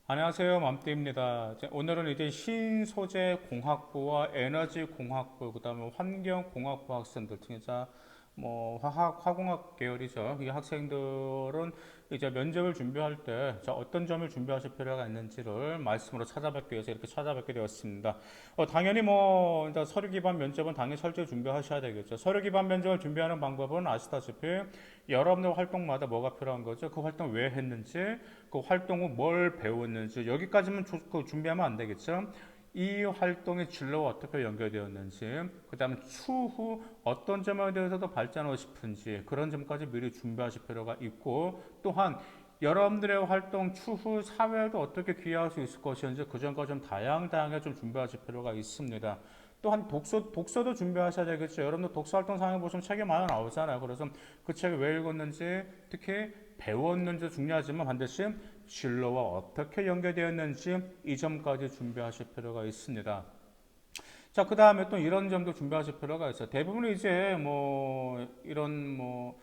안녕하세요. 맘띠입니다. 오늘은 이제 신소재 공학부와 에너지 공학부, 그다음에 환경 공학부 학생들, 특히 뭐 화학, 화공학 계열이죠. 이 학생들은 이제 면접을 준비할 때 어떤 점을 준비하실 필요가 있는지를 말씀으로 찾아뵙기 위해서 이렇게 찾아뵙게 되었습니다. 당연히 뭐 이제 서류 기반 면접은 당연히 철저히 준비하셔야 되겠죠. 서류 기반 면접을 준비하는 방법은 아시다시피 여러분들 활동마다 뭐가 필요한 거죠. 그 활동 왜 했는지, 그 활동 후 뭘 배웠는지 여기까지만 준비하면 안 되겠죠. 이 활동의 진로와 어떻게 연결되었는지, 그 다음에 추후 어떤 점에 대해서도 발전하고 싶은지 그런 점까지 미리 준비하실 필요가 있고, 또한 여러분들의 활동 추후 사회에도 어떻게 기여할 수 있을 것인지 그 점까지 좀 다양하게 좀 준비하실 필요가 있습니다. 또한 독서도 준비하셔야 되겠죠. 여러분들 독서 활동 상에 보시면 책이 많이 나오잖아요. 그래서 그 책을 왜 읽었는지, 특히 배웠는지 중요하지만 반드시 진로와 어떻게 연계되었는지 이 점까지 준비하실 필요가 있습니다. 자, 그 다음에 또 이런 점도 준비하실 필요가 있어요. 대부분 이제 뭐 이런 뭐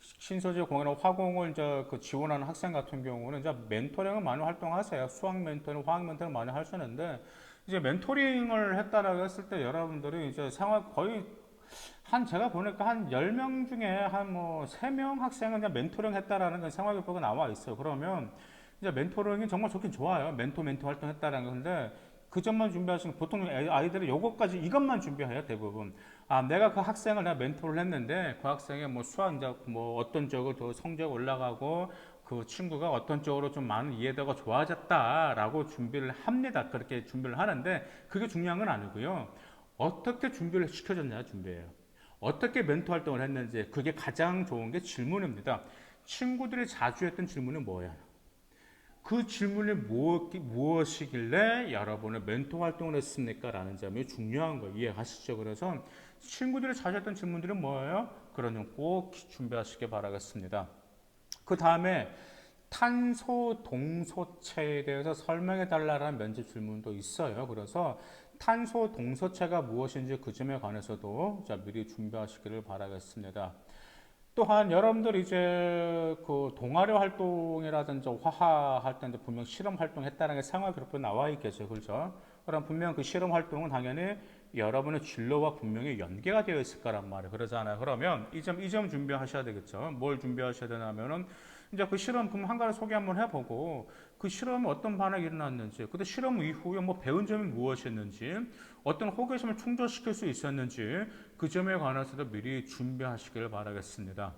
신소재 공예나 화공을 이제 그 지원하는 학생 같은 경우는 이제 멘토링을 많이 활동하세요. 수학 멘토링, 화학 멘토링 많이 하시는데, 이제 멘토링을 했다라고 했을 때 여러분들이 이제 생활 거의 제가 보니까 한 10명 중에 한 뭐 3명 학생은 이제 멘토링 했다라는 건 생활교과가 나와 있어요. 그러면 이제 멘토링이 정말 좋긴 좋아요. 멘토 활동했다라는 건데, 그 점만 준비하시면 보통 아이들은 요거까지 이것만 준비해요, 대부분. 아, 내가 그 학생을 내가 멘토를 했는데 그 학생의 뭐 수학 이제 뭐 어떤 쪽으로 더 성적 올라가고 그 친구가 어떤 쪽으로 좀 많은 이해도가 좋아졌다라고 준비를 합니다. 그렇게 준비를 하는데 그게 중요한 건 아니고요. 어떻게 준비를 시켜줬냐 준비해요. 어떻게 멘토 활동을 했는지, 그게 가장 좋은 게 질문입니다. 친구들이 자주 했던 질문은 뭐예요? 그 질문이 무엇이길래 여러분은 멘토 활동을 했습니까? 라는 점이 중요한 거 이해하시죠? 그래서 친구들이 자주 했던 질문들은 뭐예요? 그런 점 꼭 준비하시기 바라겠습니다. 그 다음에 탄소 동소체에 대해서 설명해 달라는 면접 질문도 있어요. 그래서 탄소 동소체가 무엇인지 그 점에 관해서도 미리 준비하시기를 바라겠습니다. 또한 여러분들 이제 그 동아리 활동이라든지 화학 할때 분명 실험 활동했다는 게 생활기록부에 나와 있겠죠, 그렇죠? 그럼 분명 그 실험 활동은 당연히 여러분의 진로와 분명히 연계가 되어 있을 거란 말이에요. 그러잖아요. 그러면 이 점 준비하셔야 되겠죠. 뭘 준비하셔야 되냐면은 이제 그 실험 그럼 한 가지 소개 한번 해보고, 그 실험이 어떤 반응이 일어났는지, 그때 실험 이후에 뭐 배운 점이 무엇이었는지, 어떤 호기심을 충족시킬 수 있었는지 그 점에 관해서도 미리 준비하시길 바라겠습니다.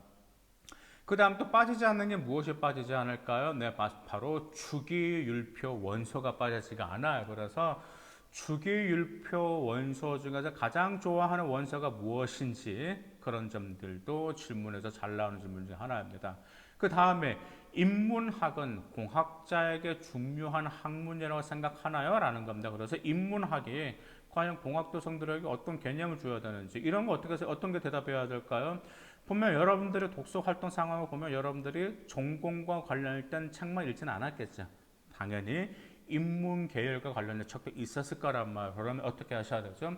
그 다음 또 빠지지 않는 게 무엇이 빠지지 않을까요? 네, 바로 주기율표 원소가 빠지지가 않아요. 그래서 주기율표 원소 중에서 가장 좋아하는 원소가 무엇인지 그런 점들도 질문에서 잘 나오는 질문 중 하나입니다. 그 다음에 인문학은 공학자에게 중요한 학문이라고 생각하나요? 라는 겁니다. 그래서 인문학이 과연 공학도생들에게 어떤 개념을 줘야 되는지 이런 거 어떤 게 대답해야 될까요? 보면 여러분들의 독서 활동 상황을 보면 여러분들이 전공과 관련된 책만 읽지는 않았겠죠. 당연히 인문 계열과 관련된 책도 있었을 거란 말. 그러면 어떻게 하셔야 되죠?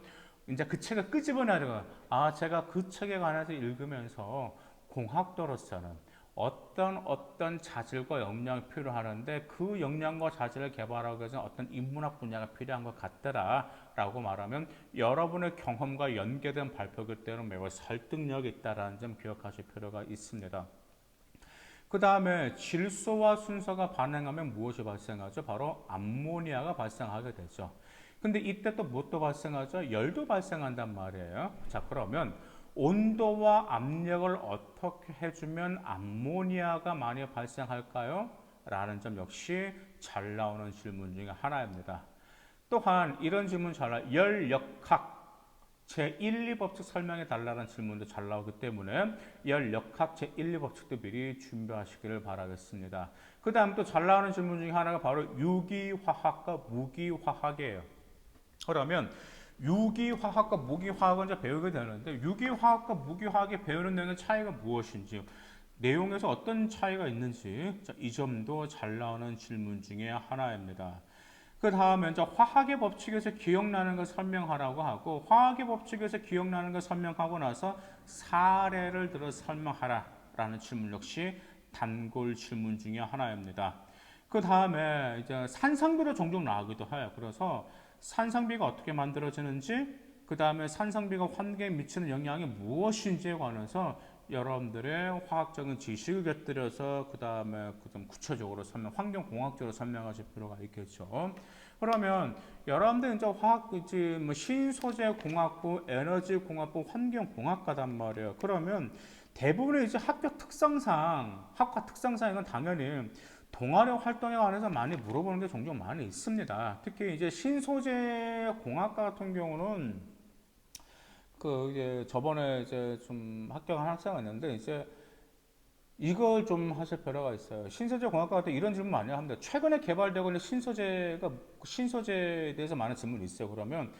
이제 그 책을 끄집어내다가 제가 그 책에 관해서 읽으면서 공학도로서는 어떤 자질과 역량이 필요하는데 그 역량과 자질을 개발하기 위해서는 어떤 인문학 분야가 필요한 것 같더라라고 말하면 여러분의 경험과 연계된 발표기 때문에 매우 설득력이 있다는 점 기억하실 필요가 있습니다. 그 다음에 질소와 순서가 반응하면 무엇이 발생하죠? 바로 암모니아가 발생하게 되죠. 근데 이때 또 무엇도 발생하죠? 열도 발생한단 말이에요. 자, 그러면 온도와 압력을 어떻게 해주면 암모니아가 많이 발생할까요? 라는 점 역시 잘 나오는 질문 중에 하나입니다. 또한 이런 질문 잘 나와요. 열역학 제1, 2법칙 설명해 달라는 질문도 잘 나오기 때문에 열역학 제1, 2법칙도 미리 준비하시기를 바라겠습니다. 그 다음 또 잘 나오는 질문 중에 하나가 바로 유기화학과 무기화학이에요. 그러면 유기화학과 무기화학은 이제 배우게 되는데, 유기화학과 무기화학이 배우는 내용의 차이가 무엇인지, 내용에서 어떤 차이가 있는지 이 점도 잘 나오는 질문 중에 하나입니다. 그 다음에 이제 화학의 법칙에서 기억나는 걸 설명하라고 하고, 화학의 법칙에서 기억나는 걸 설명하고 나서 사례를 들어 설명하라 라는 질문 역시 단골 질문 중에 하나입니다. 그 다음에 이제 산성비도 종종 나오기도 해요. 그래서 산성비가 어떻게 만들어지는지, 그 다음에 산성비가 환경에 미치는 영향이 무엇인지에 관해서 여러분들의 화학적인 지식을 곁들여서 그 다음에 좀 구체적으로 환경공학적으로 설명하실 필요가 있겠죠. 그러면 여러분들 이제 화학, 이제 뭐 신소재 공학부, 에너지 공학부, 환경공학과단 말이에요. 그러면 대부분의 이제 학과 특성상 이건 당연히 동아리 활동에 관해서 많이 물어보는 게 종종 많이 있습니다. 특히 이제 신소재 공학과 같은 경우는 그 이제 저번에 이제 좀 합격한 학생이 있는데 이제 이걸 좀 하실 필요가 있어요. 신소재 공학과 같은 이런 질문 많이 합니다. 최근에 개발되고 있는 신소재에 대해서 많은 질문이 있어요. 그러면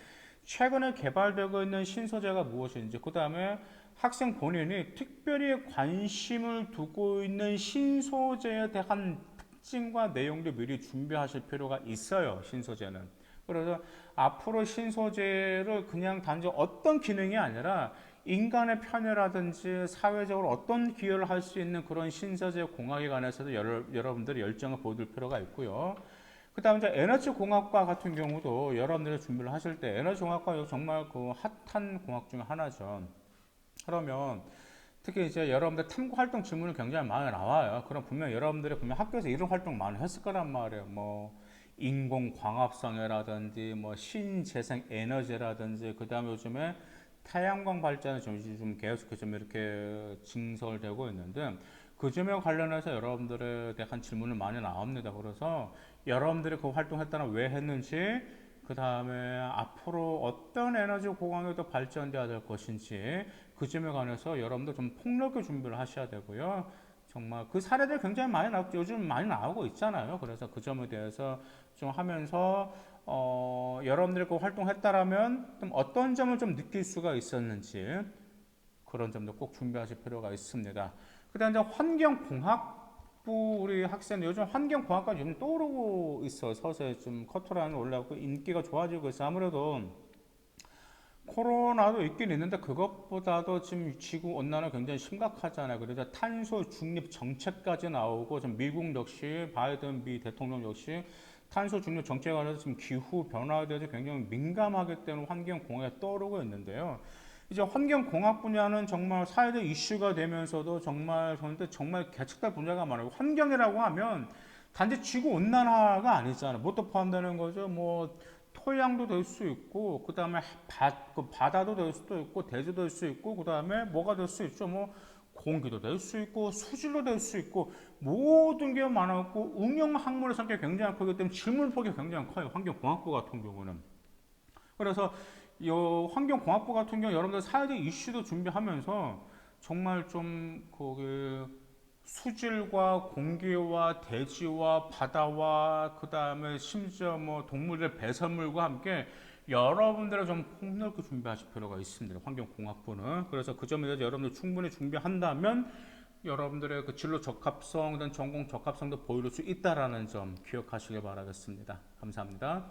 최근에 개발되고 있는 신소재가 무엇인지, 그 다음에 학생 본인이 특별히 관심을 두고 있는 신소재에 대한 특징과 내용도 미리 준비하실 필요가 있어요. 신소재는. 그래서 앞으로 신소재를 그냥 단지 어떤 기능이 아니라 인간의 편애라든지 사회적으로 어떤 기여를 할 수 있는 그런 신소재 공학에 관해서도 여러분들이 열정을 보여줄 필요가 있고요. 그 다음에 이제 에너지 공학과 같은 경우도 여러분들이 준비를 하실 때 에너지 공학과 정말 그 핫한 공학 중에 하나죠. 그러면 특히 이제 여러분들 탐구 활동 질문이 굉장히 많이 나와요. 그럼 분명 여러분들이 분명 학교에서 이런 활동 많이 했을 거란 말이에요. 뭐 인공 광합성이라든지 뭐 신재생 에너지라든지 그 다음에 요즘에 태양광 발전이 좀 계속 좀 이렇게 증설되고 있는데 그 점에 관련해서 여러분들에 대한 질문을 많이 나옵니다. 그래서 여러분들이 그 활동했다는 왜 했는지, 그 다음에 앞으로 어떤 에너지 공학이 더 발전돼야 될 것인지 그 점에 관해서 여러분들 좀 폭넓게 준비를 하셔야 되고요. 정말 그 사례들 굉장히 많이 나오고 요즘 많이 나오고 있잖아요. 그래서 그 점에 대해서 좀 하면서 여러분들이 그 활동했다라면 좀 어떤 점을 좀 느낄 수가 있었는지 그런 점도 꼭 준비하실 필요가 있습니다. 그다음 이제 환경공학부 우리 학생 요즘 환경공학과 요즘 떠오르고 있어 서서히 좀 커트라인 올라가고 인기가 좋아지고 있어. 아무래도 코로나도 있긴 있는데 그것보다도 지금 지구 온난화 굉장히 심각하잖아요. 그래서 탄소 중립 정책까지 나오고 좀 미국 역시 바이든 미 대통령 역시 탄소 중립 정책에 관해서 지금 기후 변화에 대해서 굉장히 민감하기 때문에 환경공학에 떠오르고 있는데요. 이제 환경공학 분야는 정말 사회적 이슈가 되면서도 정말 개척될 분야가 많아요. 환경이라고 하면 단지 지구 온난화가 아니잖아요. 뭣도 포함되는 거죠. 뭐 토양도 될 수 있고, 그 다음에 바다도 될 수도 있고, 대지도 될 수 있고, 그 다음에 뭐가 될 수 있죠. 뭐 공기도 될 수 있고, 수질도 될 수 있고, 모든 게 많았고, 응용 학문의 성격이 굉장히 크기 때문에 질문폭이 굉장히 커요. 환경공학부 같은 경우는. 그래서 이 환경공학부 같은 경우 여러분들 사회적 이슈도 준비하면서 정말 좀 거기 수질과 공기와 대지와 바다와 그 다음에 심지어 뭐 동물의 배설물과 함께 여러분들은 좀 폭넓게 준비하실 필요가 있습니다. 환경공학부는. 그래서 그 점에 대해서 여러분들 충분히 준비한다면 여러분들의 그 진로 적합성, 전공 적합성도 보일 수 있다라는 점 기억하시길 바라겠습니다. 감사합니다.